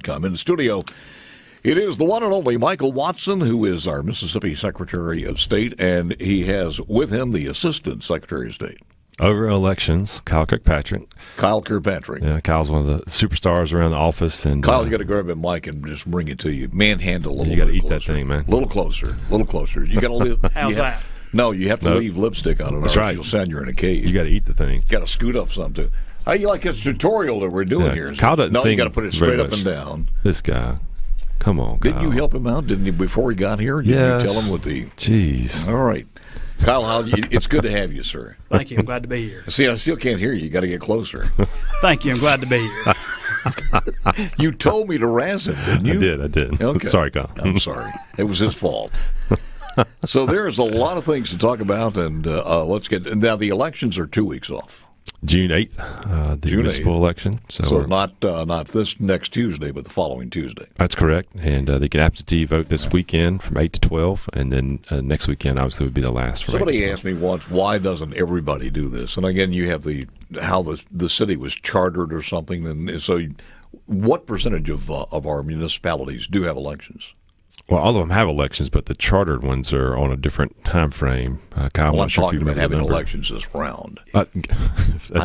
In the studio, it is the one and only Michael Watson, who is our Mississippi Secretary of State, and he has with him the Assistant Secretary of State. Over elections, Kyle Kirkpatrick. Kyle Kirkpatrick. Yeah, Kyle's one of the superstars around the office. And Kyle, you got to grab a mic and just bring it to you. Manhandle a little bit. You got to eat closer. that thing, man. A little closer. You got to live. How's that? No, you have to leave lipstick on it. That's right. You'll sound you're in a cave. You got to eat the thing. You got to scoot up some too. How you like this tutorial that we're doing here? Kyle doesn't sing. You got to put it straight up and down. This guy. Come on, Kyle. Didn't you help him out? Didn't you before he got here? Yes. Didn't you tell him what the? Jeez. All right. Kyle, it's good to have you, sir. Thank you. I'm glad to be here. See, I still can't hear you. You got to get closer. Thank you. I'm glad to be here. You told me to razz him, didn't you? I did. Okay. Sorry, Kyle. I'm sorry. It was his fault. So there's a lot of things to talk about, and let's get. Now the elections are 2 weeks off. June 8th, the municipal election. So not this next Tuesday, but the following Tuesday. That's correct. And they can absentee vote this weekend from 8 to 12, and then next weekend obviously would be the last. Somebody asked me once, why doesn't everybody do this? And again, you have how the city was chartered or something, and so what percentage of our municipalities do have elections? Well, all of them have elections, but the chartered ones are on a different time frame. Kyle, I'm talking about having elections this round. I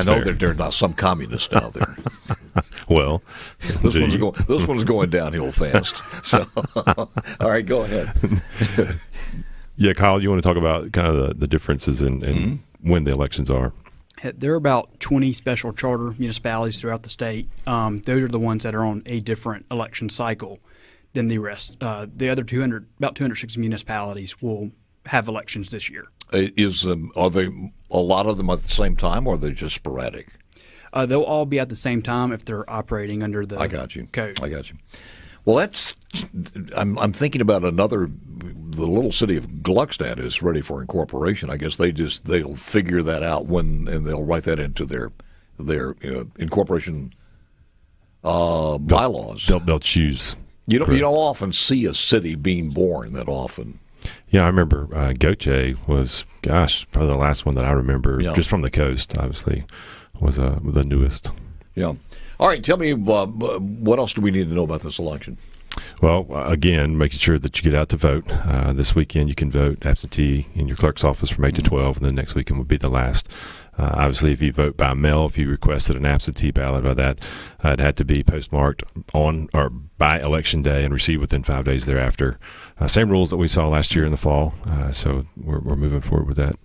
know that there's not some communist out there. Well, this one's going downhill fast. So, all right, go ahead. Yeah, Kyle, you want to talk about kind of the differences in when the elections are? There are about 20 special charter municipalities throughout the state. Those are the ones that are on a different election cycle than the rest. The other about 260 municipalities will have elections this year. Are they a lot of them at the same time, or are they just sporadic? They'll all be at the same time if they're operating under the I got you. code. I got you. Well, I'm thinking about the little city of Gluckstadt is ready for incorporation. I guess they'll figure that out and they'll write that into their incorporation bylaws. They'll choose. You don't often see a city being born that often. Yeah, I remember Goche was, probably the last one that I remember, just from the coast, obviously, was the newest. Yeah. All right, tell me, what else do we need to know about this election? Well, again, making sure that you get out to vote. This weekend you can vote absentee in your clerk's office from 8 to 12, and then next weekend will be the last. Obviously, if you vote by mail, if you requested an absentee ballot by that, it had to be postmarked on or by Election Day and received within 5 days thereafter. Same rules that we saw last year in the fall, so we're moving forward with that.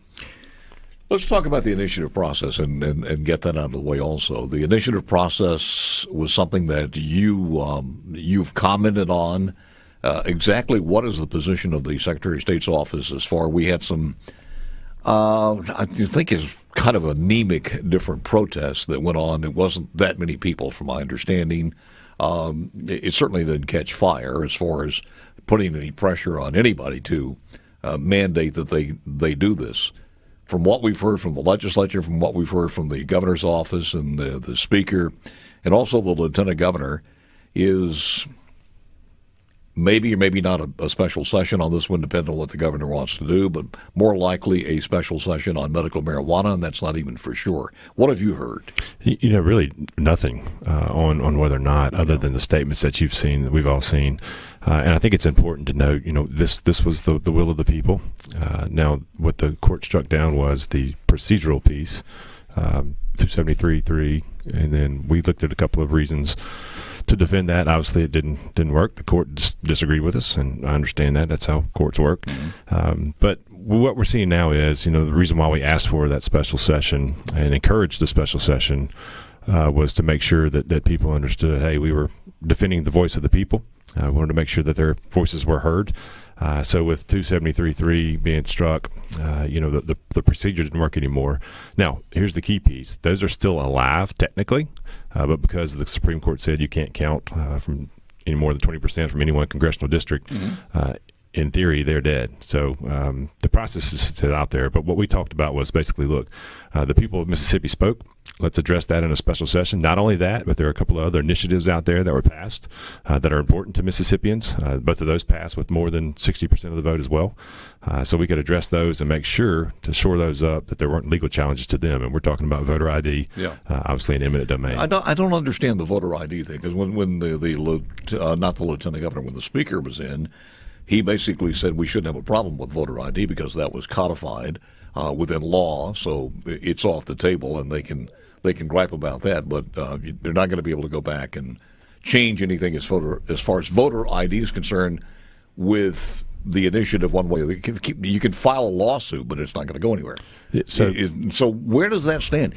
Let's talk about the initiative process and get that out of the way also. The initiative process was something that you've commented on. Exactly what is the position of the Secretary of State's office as far? We had some, I think is kind of anemic different protests that went on. It wasn't that many people from my understanding. It certainly didn't catch fire as far as putting any pressure on anybody to mandate that they do this. From what we've heard from the legislature, from what we've heard from the governor's office and the speaker, and also the lieutenant governor, is maybe or maybe not a special session on this one, depending on what the governor wants to do, but more likely a special session on medical marijuana, and that's not even for sure. What have you heard? Really nothing on whether or not, other than the statements that you've seen, that we've all seen. And I think it's important to note, this was the will of the people. Now, what the court struck down was the procedural piece, 273.3, and then we looked at a couple of reasons to defend that. Obviously, it didn't work. The court disagreed with us, and I understand that. That's how courts work. Mm-hmm. But what we're seeing now is, the reason why we asked for that special session and encouraged the special session was to make sure that people understood, hey, we were defending the voice of the people. We wanted to make sure that their voices were heard. So with 273.3 being struck, the procedure didn't work anymore. Now, here's the key piece. Those are still alive technically, but because the Supreme Court said you can't count from any more than 20% from any one congressional district, in theory, they're dead. So the process is still out there. But what we talked about was basically, look, the people of Mississippi spoke. Let's address that in a special session. Not only that, but there are a couple of other initiatives out there that were passed that are important to Mississippians. Both of those passed with more than 60% of the vote as well. So we could address those and make sure to shore those up, that there weren't legal challenges to them. And we're talking about voter ID, obviously an eminent domain. I don't understand the voter ID thing, because when not the lieutenant governor, when the speaker was in, he basically said we shouldn't have a problem with voter ID because that was codified within law, so it's off the table, and they can gripe about that, but they're not going to be able to go back and change anything as far as voter ID is concerned with the initiative one way. You can file a lawsuit, but it's not going to go anywhere. So where does that stand?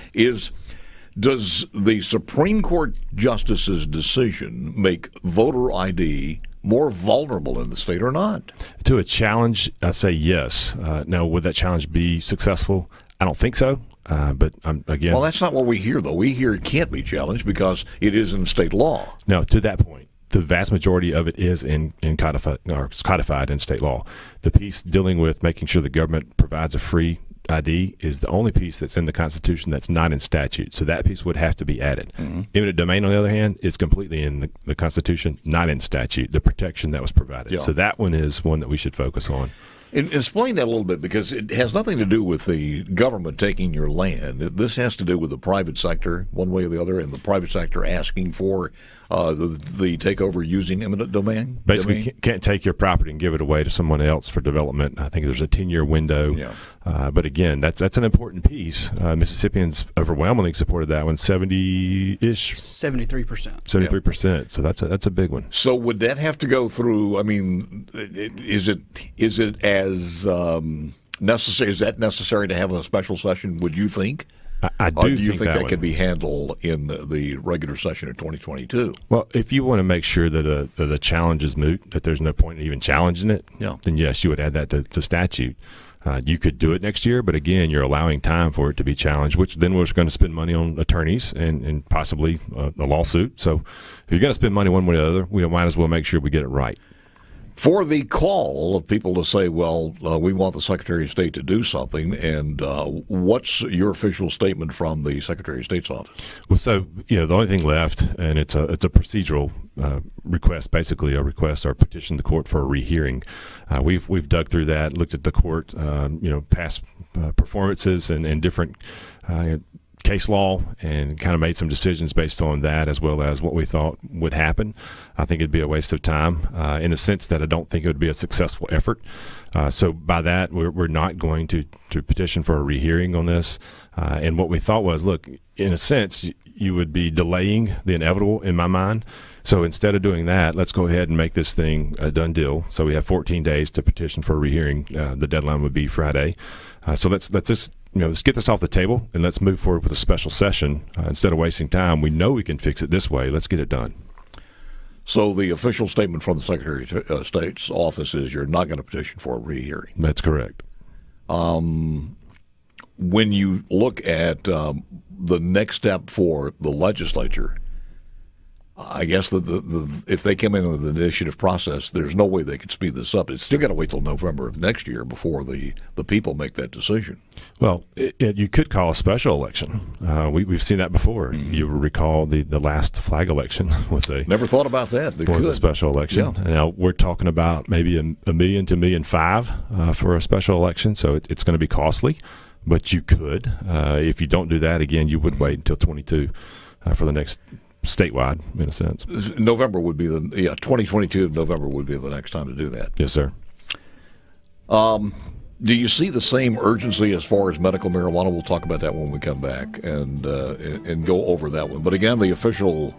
Does the Supreme Court justice's decision make voter ID more vulnerable in the state or not? To a challenge, I say yes. Now, would that challenge be successful? I don't think so. But again, well, that's not what we hear, though. We hear it can't be challenged because it is in state law. No, to that point, the vast majority of it is in codified in state law. The piece dealing with making sure the government provides a free ID is the only piece that's in the Constitution that's not in statute. So that piece would have to be added. Mm-hmm. Eminent domain, on the other hand, is completely in the Constitution, not in statute, the protection that was provided. Yeah. So that one is one that we should focus on. Explain that a little bit, because it has nothing to do with the government taking your land. This has to do with the private sector, one way or the other, and the private sector asking for the takeover using eminent domain. Basically, you can't take your property and give it away to someone else for development. I think there's a 10-year window. Yeah. But again, that's an important piece. Mississippians overwhelmingly supported that one, 70-ish. 73%. 73%. So that's a big one. So would that have to go through? I mean, is it as necessary? Is that necessary to have a special session? Would you think? I do. Or do you think that could be handled in the regular session of 2022? Well, if you want to make sure that the challenge is moot, that there's no point in even challenging it, then yes, you would add that to statute. You could do it next year, but again, you're allowing time for it to be challenged, which then we're going to spend money on attorneys and possibly a lawsuit. So if you're going to spend money one way or the other, we might as well make sure we get it right. For the call of people to say, well, we want the Secretary of State to do something, and what's your official statement from the Secretary of State's office? Well, so, the only thing left, and it's a procedural request, basically a request or petition the court for a rehearing. We've dug through that, looked at the court, past performances and different case law, and kind of made some decisions based on that, as well as what we thought would happen. I think it'd be a waste of time in the sense that I don't think it would be a successful effort. So by that, we're not going to petition for a rehearing on this. And what we thought was, look, in a sense, you would be delaying the inevitable in my mind. So instead of doing that, let's go ahead and make this thing a done deal. So we have 14 days to petition for a rehearing. The deadline would be Friday. So let's just let's get this off the table and let's move forward with a special session instead of wasting time. We know we can fix it this way. Let's get it done. So the official statement from the Secretary of State's office is you're not going to petition for a rehearing. That's correct. When you look at the next step for the legislature, I guess if they come in with an initiative process, there's no way they could speed this up. It's still got to wait till November of next year before the people make that decision. Well, you could call a special election. We've seen that before. Mm-hmm. You recall the last flag election was never thought about that. Was a special election. Yeah. Now we're talking about maybe $1 million to $1.5 million for a special election, so it's going to be costly. But you could, if you don't do that, again, you would wait until 22 for the next statewide, in a sense. November would be 2022 November would be the next time to do that. Yes, sir. Do you see the same urgency as far as medical marijuana? We'll talk about that when we come back and go over that one. But again, the official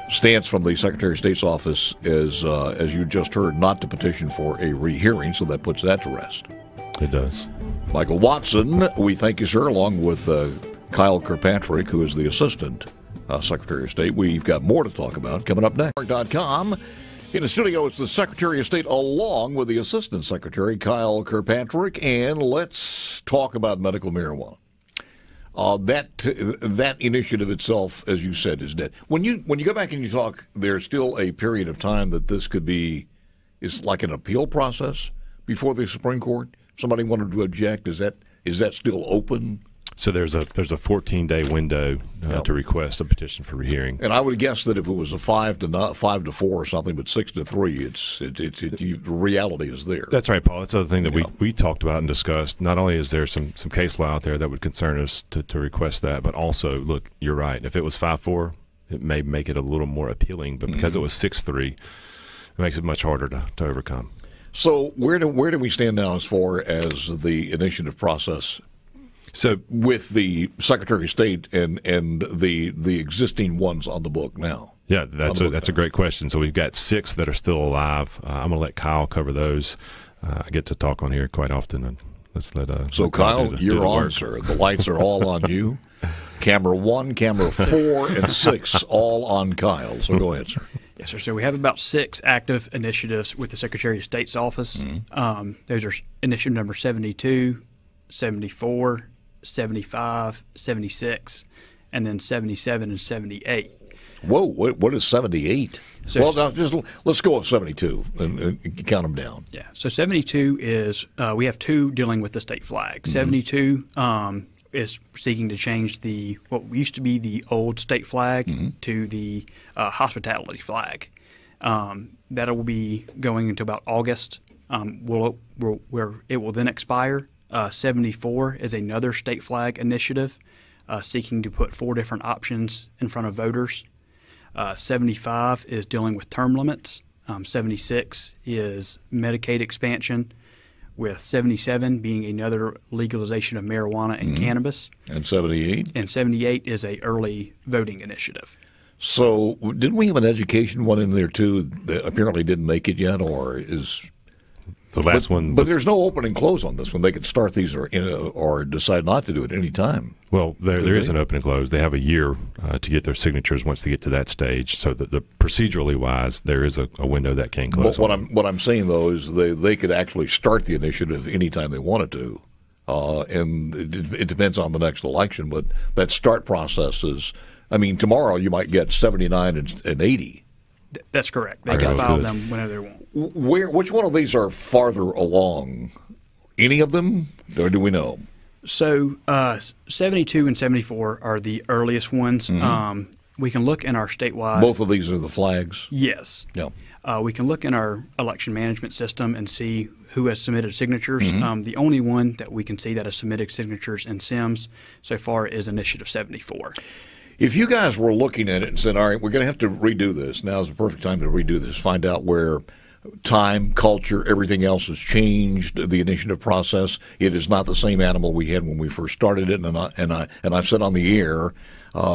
stance from the Secretary of State's office is, as you just heard, not to petition for a rehearing, so that puts that to rest. It does. Michael Watson, we thank you, sir, along with Kyle Kirkpatrick, who is the Assistant Secretary of State. We've got more to talk about coming up next. .com. In the studio, it's the Secretary of State along with the Assistant Secretary, Kyle Kirkpatrick, and let's talk about medical marijuana. That initiative itself, as you said, is dead. When you go back and you talk, there's still a period of time that this could be, it's like an appeal process. before the Supreme Court? Somebody wanted to object. Is that still open? So there's a 14-day window to request a petition for rehearing. And I would guess that if it was a 5 to 4 or something, but 6 to 3, the reality is there. That's right, Paul. That's the other thing that we talked about and discussed. Not only is there some case law out there that would concern us to request that, but also, look, you're right. If it was 5-4, it may make it a little more appealing, but because it was 6-3, it makes it much harder to overcome. So where do we stand now as far as the initiative process? So with the Secretary of State and the existing ones on the book now? Yeah, that's a great question. So we've got 6 that are still alive. I'm going to let Kyle cover those. I get to talk on here quite often, and let's let. So Kyle, you're on, sir. The lights are all on you. Camera 1, camera 4, and 6 all on Kyle. So go ahead, sir. Yes, sir. So we have about 6 active initiatives with the Secretary of State's office. Mm-hmm. Those are initiative number 72, 74, 75, 76, and then 77 and 78. Whoa, what is 78? So, well, now let's go with 72 and count them down. Yeah, so 72 is, we have 2 dealing with the state flag. Mm-hmm. 72 is seeking to change what used to be the old state flag mm-hmm. to the hospitality flag. That will be going into about August, where it will then expire. 74 is another state flag initiative seeking to put 4 different options in front of voters. 75 is dealing with term limits. 76 is Medicaid expansion, with 77 being another legalization of marijuana and mm-hmm. cannabis. And 78? And 78 is a early voting initiative. So didn't we have an education one in there, too, that apparently didn't make it yet, or is... The last one, but there's no open and close on this one. They can start these or decide not to do it any time. Well, there is an open and close. They have a year to get their signatures once they get to that stage. So the procedurally wise, there is a window that can close. But what I'm saying though is they could actually start the initiative anytime they wanted to, and it depends on the next election. But that start process is, I mean, tomorrow you might get 79 and 80. That's correct. They can file them whenever they want. Which one of these are farther along? Any of them, or do we know? So 72 and 74 are the earliest ones. Mm-hmm. We can look in our statewide. Both of these are the flags? Yes. Yeah. We can look in our election management system and see who has submitted signatures. Mm-hmm. The only one that we can see that has submitted signatures in SIMS so far is Initiative 74. If you guys were looking at it and said, all right, we're going to have to redo this, now's the perfect time to redo this, find out where time, culture, everything else has changed, the initiative process. It is not the same animal we had when we first started it, and I've said on the air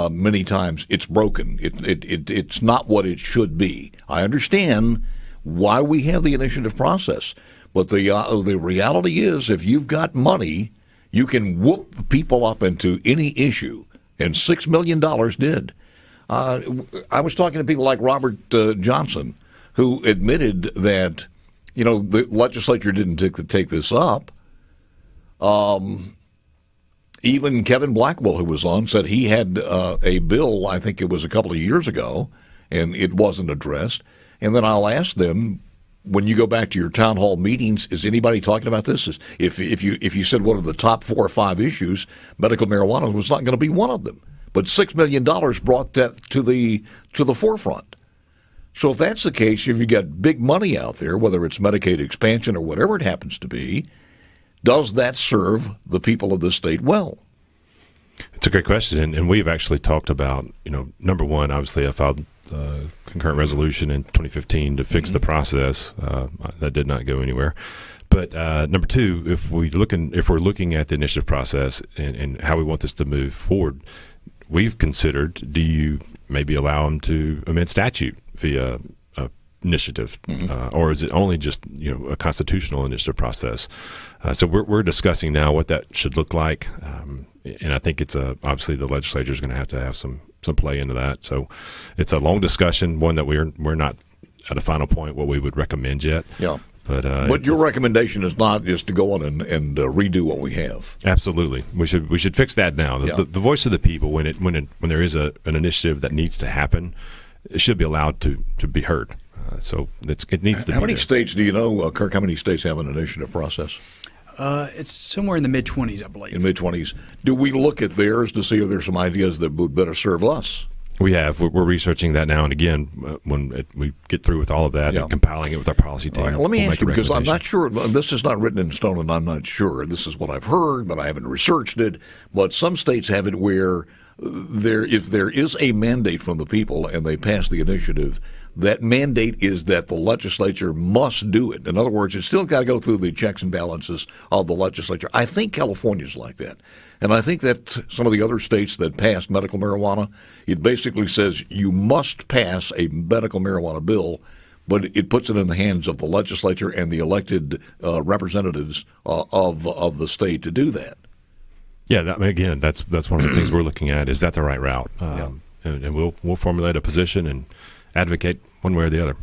many times, it's broken. It's not what it should be. I understand why we have the initiative process, but the reality is if you've got money, you can whoop people up into any issue. And $6 million did. I was talking to people like Robert Johnson, who admitted that, the legislature didn't take this up. Even Kevin Blackwell, who was on, said he had a bill, I think it was a couple of years ago, and it wasn't addressed. And then I'll ask them, when you go back to your town hall meetings, is anybody talking about this? If you said what are the top 4 or 5 issues, medical marijuana was not going to be one of them. But $6 million brought that to the forefront. So if that's the case, if you got big money out there, whether it's Medicaid expansion or whatever it happens to be, does that serve the people of the state well? It's a great question, and we've actually talked about, number one, obviously I filed concurrent resolution in 2015 to fix mm-hmm. the process. That did not go anywhere. But number two, if we're looking at the initiative process and how we want this to move forward, we've considered: do you maybe allow them to amend statute via initiative, mm-hmm. Or is it only just a constitutional initiative process? So we're discussing now what that should look like, and I think it's obviously the legislature is going to have some play into that. So it's a long discussion, one that we're not at a final point what we would recommend yet. Yeah. But your recommendation is not just to go on and redo what we have. Absolutely, we should fix that now. The voice of the people, when there is an initiative that needs to happen, it should be allowed to be heard. So it needs to be. How many there. states do you know, Kirk? How many states have an initiative process? It's somewhere in the mid-20s, I believe. In mid-20s. Do we look at theirs to see if there's some ideas that would better serve us? We have. We're researching that now and again. When we get through with all of that and compiling it with our policy team. All right, let me ask you, because I'm not sure. This is not written in stone, and I'm not sure. This is what I've heard, but I haven't researched it. But some states have it where if there is a mandate from the people and they pass the initiative, that mandate is that the legislature must do it. In other words, it's still got to go through the checks and balances of the legislature. I think California's like that. And I think that some of the other states that passed medical marijuana, it basically says you must pass a medical marijuana bill, but it puts it in the hands of the legislature and the elected representatives of the state to do that. Yeah, again, that's one of the things we're looking at. Is that the right route? And we'll formulate a position and advocate one way or the other.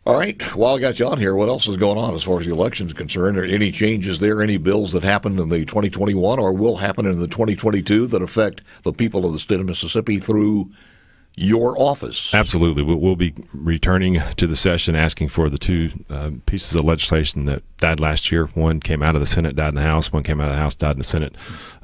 All right. While I got you on here, what else is going on as far as the election is concerned? Are any changes there, any bills that happened in the 2021 or will happen in the 2022 that affect the people of the state of Mississippi through your office? Absolutely. We'll be returning to the session asking for the two pieces of legislation that died last year. One came out of the Senate, died in the House. One came out of the House, died in the Senate.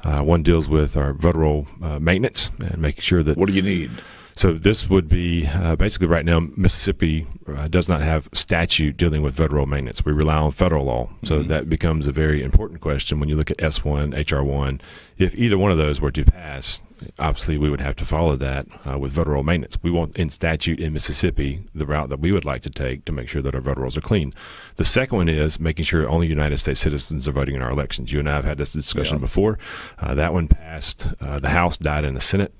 One deals with our voter roll maintenance and making sure that... What do you need? So this would be basically right now Mississippi does not have statute dealing with voter roll maintenance. We rely on federal law. So that becomes a very important question when you look at S1, HR1. If either one of those were to pass, obviously we would have to follow that with voter roll maintenance. We want in statute in Mississippi the route that we would like to take to make sure that our voter rolls are clean. The second one is making sure only United States citizens are voting in our elections. You and I have had this discussion before. That one passed. The House, died in the Senate.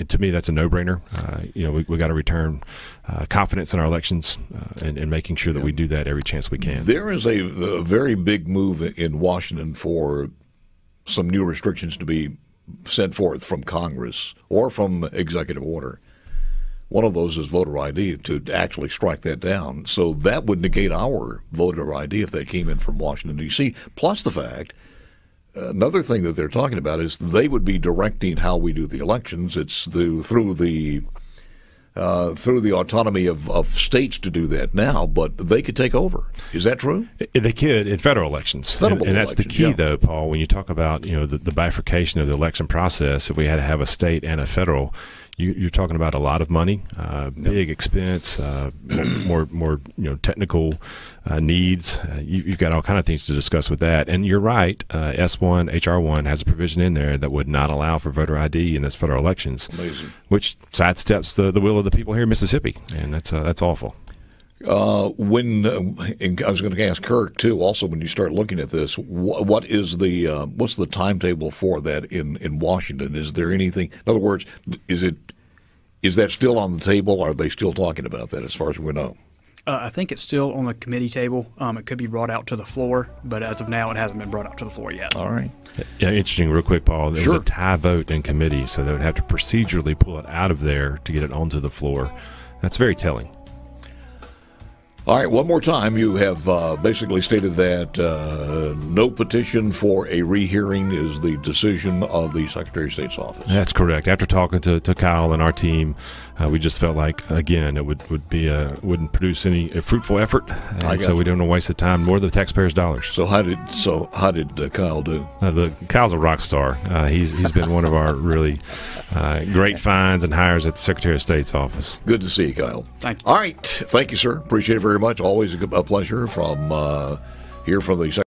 To me, that's a no-brainer. We got to return confidence in our elections and making sure that we do that every chance we can. There is a very big move in Washington for some new restrictions to be sent forth from Congress or from executive order. One of those is voter ID, to actually strike that down. So that would negate our voter ID if that came in from Washington, D.C., plus the fact another thing that they're talking about is they would be directing how we do the elections. It's through the autonomy of states to do that now, but they could take over. Is that true? They could in federal elections. And that's the key, though, Paul. When you talk about the bifurcation of the election process, if we had to have a state and a federal, you're talking about a lot of money, big expense, more technical needs. You've got all kind of things to discuss with that. And you're right, S1, HR1 has a provision in there that would not allow for voter ID in those federal elections, which sidesteps the will of the people here in Mississippi, and that's awful. And I was going to ask Kirk too. Also, when you start looking at this, what's the timetable for that in Washington? Is there anything? In other words, is that still on the table? Are they still talking about that, as far as we know? I think it's still on the committee table. It could be brought out to the floor, but as of now, it hasn't been brought out to the floor yet. All right. Yeah, interesting. Real quick, Paul. There was a tie vote in committee, so they would have to procedurally pull it out of there to get it onto the floor. That's very telling. All right, one more time. You have basically stated that no petition for a rehearing is the decision of the Secretary of State's office. That's correct. After talking to Kyle and our team, we just felt like, again, it wouldn't produce any fruitful effort, and so we don't want to waste the time nor the taxpayers' dollars. So how did Kyle do? Kyle's a rock star. He's been one of our really great finds and hires at the Secretary of State's office. Good to see you, Kyle. Thank you. All right, thank you, sir. Appreciate it very much. Always a pleasure from here from the